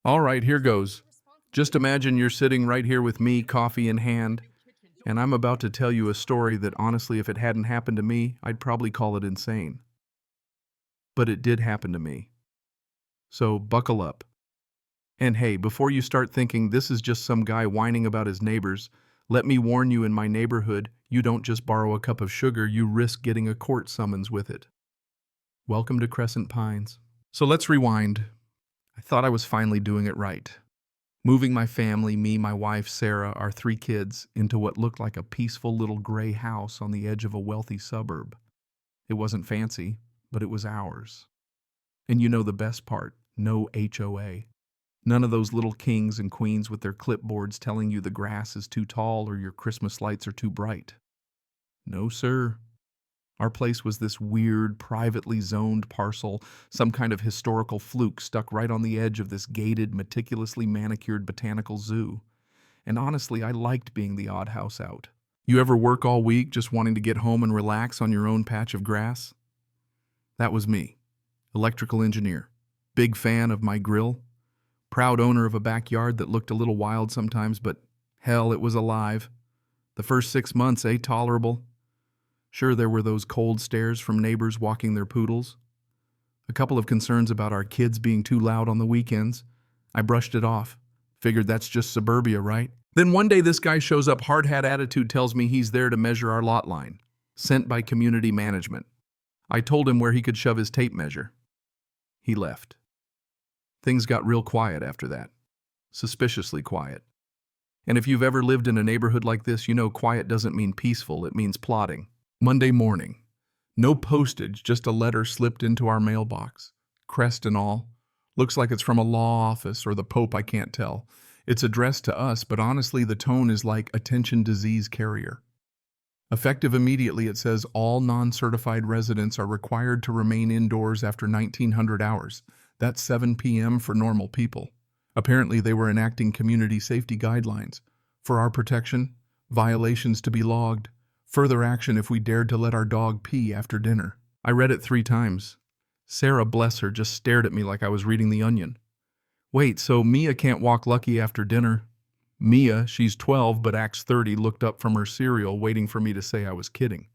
All right, here goes. Just imagine you're sitting right here with me, coffee in hand, and I'm about to tell you a story that honestly, if it hadn't happened to me, I'd probably call it insane. But it did happen to me. So buckle up. And hey, before you start thinking this is just some guy whining about his neighbors, let me warn you, in my neighborhood, you don't just borrow a cup of sugar, you risk getting a court summons with it. Welcome to Crescent Pines. So let's rewind. I thought I was finally doing it right. Moving my family, me, my wife, Sarah, our three kids, into what looked like a peaceful little gray house on the edge of a wealthy suburb. It wasn't fancy, but it was ours. And you know the best part, no HOA. None of those little kings and queens with their clipboards telling you the grass is too tall or your Christmas lights are too bright. No, sir. Our place was this weird, privately zoned parcel, some kind of historical fluke stuck right on the edge of this gated, meticulously manicured botanical zoo. And honestly, I liked being the odd house out. You ever work all week just wanting to get home and relax on your own patch of grass? That was me. Electrical engineer. Big fan of my grill. Proud owner of a backyard that looked a little wild sometimes, but hell, it was alive. The first 6 months, tolerable. Sure, there were those cold stares from neighbors walking their poodles. A couple of concerns about our kids being too loud on the weekends. I brushed it off. Figured that's just suburbia, right? Then one day this guy shows up, hard hat attitude, tells me he's there to measure our lot line. Sent by community management. I told him where he could shove his tape measure. He left. Things got real quiet after that. Suspiciously quiet. And if you've ever lived in a neighborhood like this, you know quiet doesn't mean peaceful, it means plotting. Monday morning. No postage, just a letter slipped into our mailbox. Crest and all. Looks like it's from a law office or the Pope, I can't tell. It's addressed to us, but honestly the tone is like attention disease carrier. Effective immediately, it says all non-certified residents are required to remain indoors after 1900 hours. That's 7 p.m. for normal people. Apparently they were enacting community safety guidelines. For our protection, violations to be logged. Further action if we dared to let our dog pee after dinner. I read it 3 times. Sarah, bless her, just stared at me like I was reading The Onion. Wait, so Mia can't walk Lucky after dinner? Mia, she's 12 but acts 30, looked up from her cereal waiting for me to say I was kidding.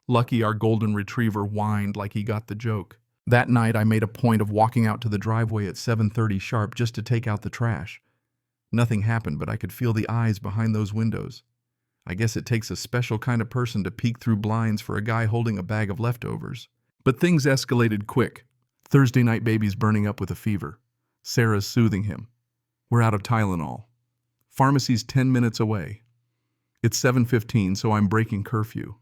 Lucky, our golden retriever, whined like he got the joke. That night I made a point of walking out to the driveway at 7:30 sharp just to take out the trash. Nothing happened, but I could feel the eyes behind those windows. I guess it takes a special kind of person to peek through blinds for a guy holding a bag of leftovers. But things escalated quick. Thursday night baby's burning up with a fever. Sarah's soothing him. We're out of Tylenol. Pharmacy's 10 minutes away. It's 7:15, so I'm breaking curfew.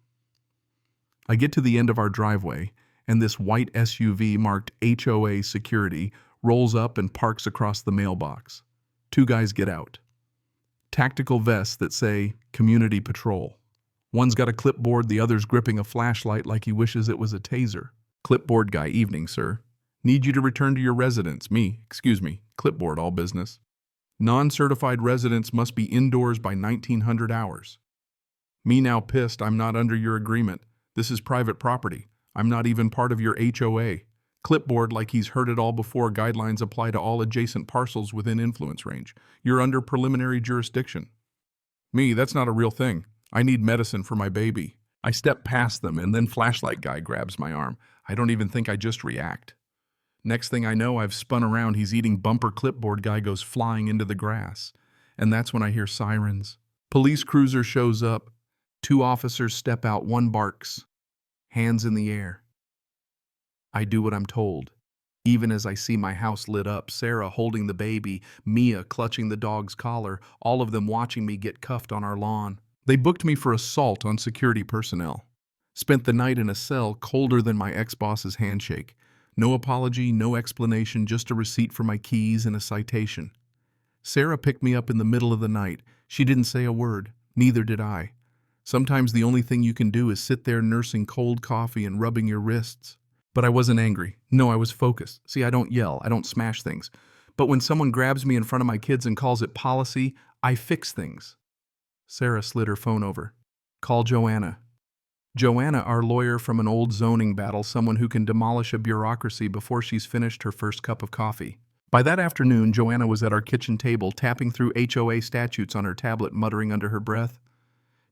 I get to the end of our driveway, and this white SUV marked HOA security rolls up and parks across the mailbox. 2 guys get out. Tactical vests that say Community Patrol. One's got a clipboard, the other's gripping a flashlight like he wishes it was a taser. Clipboard guy, evening, sir. Need you to return to your residence. Excuse me, clipboard, all business. Non-certified residents must be indoors by 1900 hours. Me now pissed, I'm not under your agreement. This is private property. I'm not even part of your HOA. Clipboard like he's heard it all before. Guidelines apply to all adjacent parcels within influence range. You're under preliminary jurisdiction. Me, that's not a real thing. I need medicine for my baby. I step past them and then flashlight guy grabs my arm. I don't even think I just react. Next thing I know, I've spun around. He's eating bumper. Clipboard guy goes flying into the grass. And that's when I hear sirens. Police cruiser shows up. 2 officers step out, 1 barks. Hands in the air. I do what I'm told. Even as I see my house lit up, Sarah holding the baby, Mia clutching the dog's collar, all of them watching me get cuffed on our lawn. They booked me for assault on security personnel. Spent the night in a cell colder than my ex-boss's handshake. No apology, no explanation, just a receipt for my keys and a citation. Sarah picked me up in the middle of the night. She didn't say a word. Neither did I. Sometimes the only thing you can do is sit there nursing cold coffee and rubbing your wrists. But I wasn't angry. No, I was focused. See, I don't yell. I don't smash things. But when someone grabs me in front of my kids and calls it policy, I fix things. Sarah slid her phone over. Call Joanna. Joanna, our lawyer from an old zoning battle, someone who can demolish a bureaucracy before she's finished her first cup of coffee. By that afternoon, Joanna was at our kitchen table, tapping through HOA statutes on her tablet, muttering under her breath,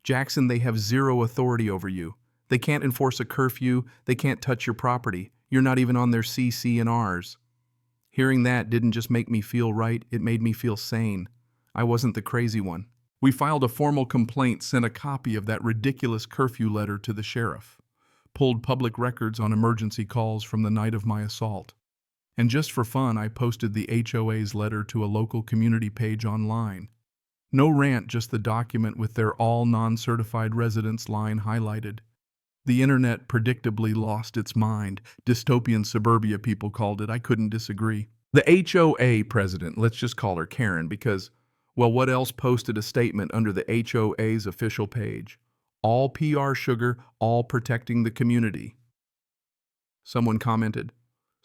"Jackson, they have zero authority over you. They can't enforce a curfew. They can't touch your property. You're not even on their CC and Rs." Hearing that didn't just make me feel right, it made me feel sane. I wasn't the crazy one. We filed a formal complaint, sent a copy of that ridiculous curfew letter to the sheriff, pulled public records on emergency calls from the night of my assault. And just for fun, I posted the HOA's letter to a local community page online. No rant, just the document with their all non-certified residents line highlighted. The internet predictably lost its mind. Dystopian suburbia, people called it. I couldn't disagree. The HOA president, let's just call her Karen because, well, what else, posted a statement under the HOA's official page. All PR sugar, all protecting the community. Someone commented,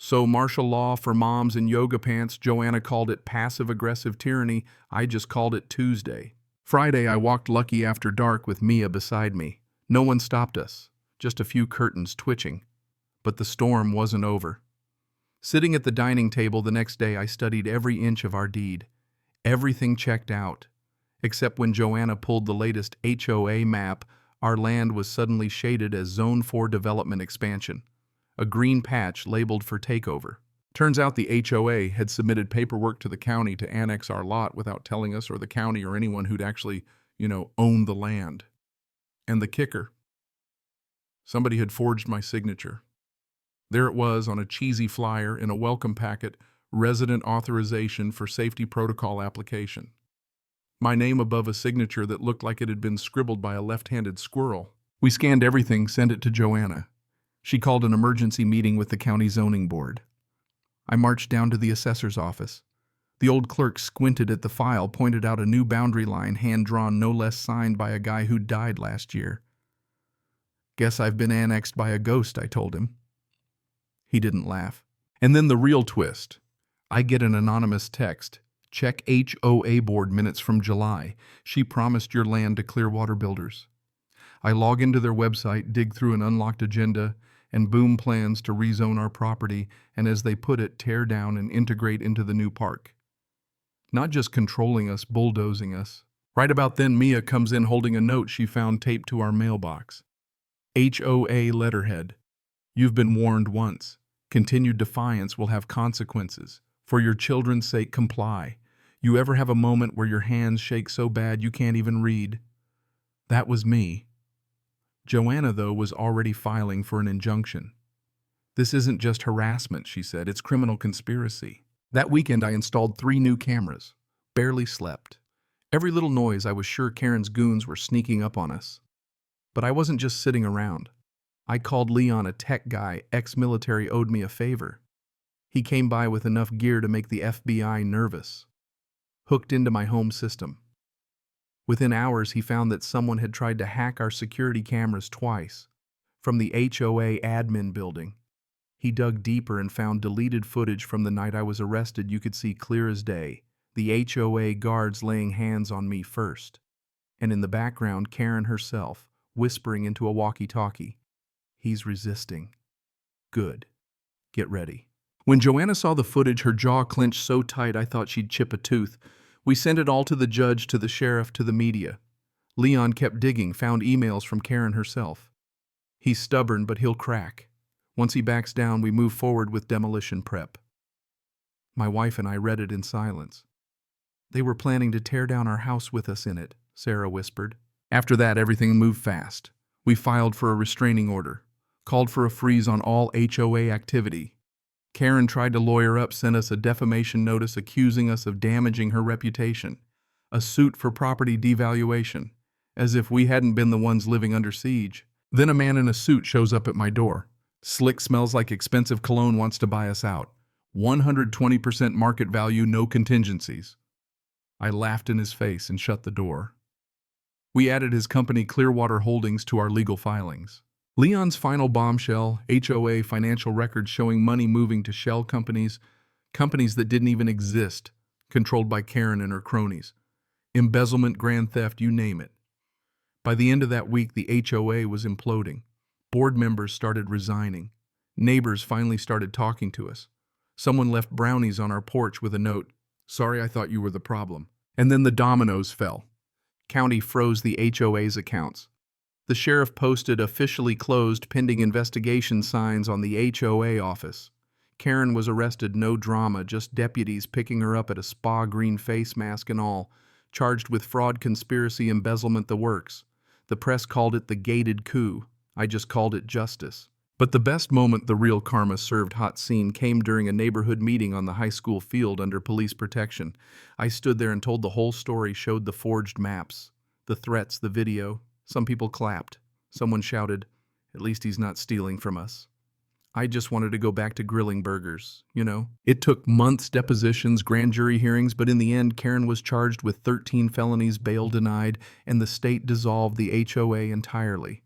"So martial law for moms in yoga pants." Joanna called it passive-aggressive tyranny. I just called it Tuesday. Friday, I walked lucky after dark with Mia beside me. No one stopped us. Just a few curtains twitching. But the storm wasn't over. Sitting at the dining table the next day, I studied every inch of our deed. Everything checked out. Except when Joanna pulled the latest HOA map, our land was suddenly shaded as Zone 4 development expansion. A green patch labeled for takeover. Turns out the HOA had submitted paperwork to the county to annex our lot without telling us or the county or anyone who'd actually, owned the land. And the kicker, somebody had forged my signature. There it was on a cheesy flyer in a welcome packet, resident authorization for safety protocol application. My name above a signature that looked like it had been scribbled by a left-handed squirrel. We scanned everything, sent it to Joanna. She called an emergency meeting with the county zoning board. I marched down to the assessor's office. The old clerk squinted at the file, pointed out a new boundary line, hand-drawn, no less, signed by a guy who died last year. "Guess I've been annexed by a ghost," I told him. He didn't laugh. And then the real twist. I get an anonymous text. "Check HOA board minutes from July. She promised your land to Clearwater Builders." I log into their website, dig through an unlocked agenda, and boom, plans to rezone our property and, as they put it, tear down and integrate into the new park. Not just controlling us, bulldozing us. Right about then, Mia comes in holding a note she found taped to our mailbox. HOA letterhead. "You've been warned once. Continued defiance will have consequences. For your children's sake, comply. You ever have a moment where your hands shake so bad you can't even read?" That was me. Joanna, though, was already filing for an injunction. "This isn't just harassment," she said, "it's criminal conspiracy." That weekend I installed 3 new cameras. Barely slept. Every little noise, I was sure Karen's goons were sneaking up on us. But I wasn't just sitting around. I called Leon, a tech guy, ex-military, owed me a favor. He came by with enough gear to make the FBI nervous. Hooked into my home system. Within hours, he found that someone had tried to hack our security cameras twice, from the HOA admin building. He dug deeper and found deleted footage from the night I was arrested. You could see clear as day, the HOA guards laying hands on me first. And in the background, Karen herself, whispering into a walkie-talkie, "He's resisting. Good. Get ready." When Joanna saw the footage, her jaw clenched so tight I thought she'd chip a tooth. We sent it all to the judge, to the sheriff, to the media. Leon kept digging, found emails from Karen herself. He's stubborn, but he'll crack. Once he backs down, we move forward with demolition prep. My wife and I read it in silence. "They were planning to tear down our house with us in it," Sarah whispered. After that, everything moved fast. We filed for a restraining order, called for a freeze on all HOA activity. Karen tried to lawyer up, sent us a defamation notice accusing us of damaging her reputation, a suit for property devaluation, as if we hadn't been the ones living under siege. Then a man in a suit shows up at my door. Slick, smells like expensive cologne, wants to buy us out. 120% market value, no contingencies. I laughed in his face and shut the door. We added his company Clearwater Holdings to our legal filings. Leon's final bombshell, HOA financial records showing money moving to shell companies, companies that didn't even exist, controlled by Karen and her cronies. Embezzlement, grand theft, you name it. By the end of that week, the HOA was imploding. Board members started resigning. Neighbors finally started talking to us. Someone left brownies on our porch with a note, "Sorry, I thought you were the problem." And then the dominoes fell. County froze the HOA's accounts. The sheriff posted "officially closed pending investigation" signs on the HOA office. Karen was arrested, no drama, just deputies picking her up at a spa, green face mask and all, charged with fraud, conspiracy, embezzlement, the works. The press called it the gated coup. I just called it justice. But the best moment, the real karma served hot scene, came during a neighborhood meeting on the high school field under police protection. I stood there and told the whole story, showed the forged maps, the threats, the video. Some people clapped. Someone shouted, "At least he's not stealing from us." I just wanted to go back to grilling burgers, you know. It took months, depositions, grand jury hearings, but in the end, Karen was charged with 13 felonies, bail denied, and the state dissolved the HOA entirely.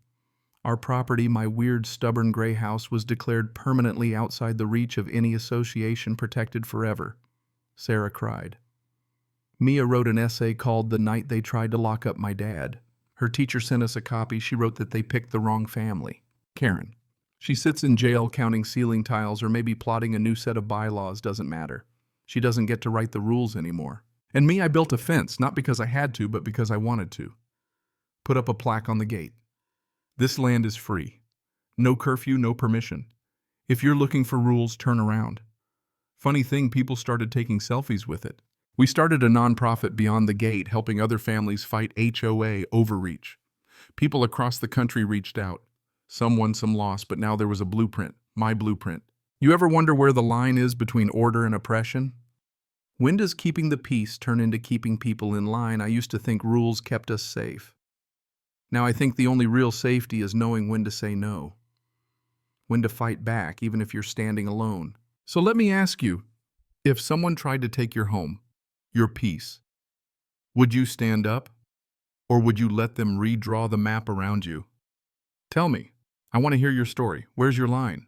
Our property, my weird, stubborn gray house, was declared permanently outside the reach of any association, protected forever. Sarah cried. Mia wrote an essay called "The Night They Tried to Lock Up My Dad." Her teacher sent us a copy. She wrote that they picked the wrong family. Karen. She sits in jail counting ceiling tiles or maybe plotting a new set of bylaws, doesn't matter. She doesn't get to write the rules anymore. And me, I built a fence, not because I had to, but because I wanted to. Put up a plaque on the gate. This land is free. No curfew, no permission. If you're looking for rules, turn around. Funny thing, people started taking selfies with it. We started a nonprofit beyond the gate, helping other families fight HOA overreach. People across the country reached out. Some won, some lost, but now there was a blueprint, my blueprint. You ever wonder where the line is between order and oppression? When does keeping the peace turn into keeping people in line? I used to think rules kept us safe. Now I think the only real safety is knowing when to say no, when to fight back, even if you're standing alone. So let me ask you, if someone tried to take your home, your peace, would you stand up? Or would you let them redraw the map around you? Tell me. I want to hear your story. Where's your line?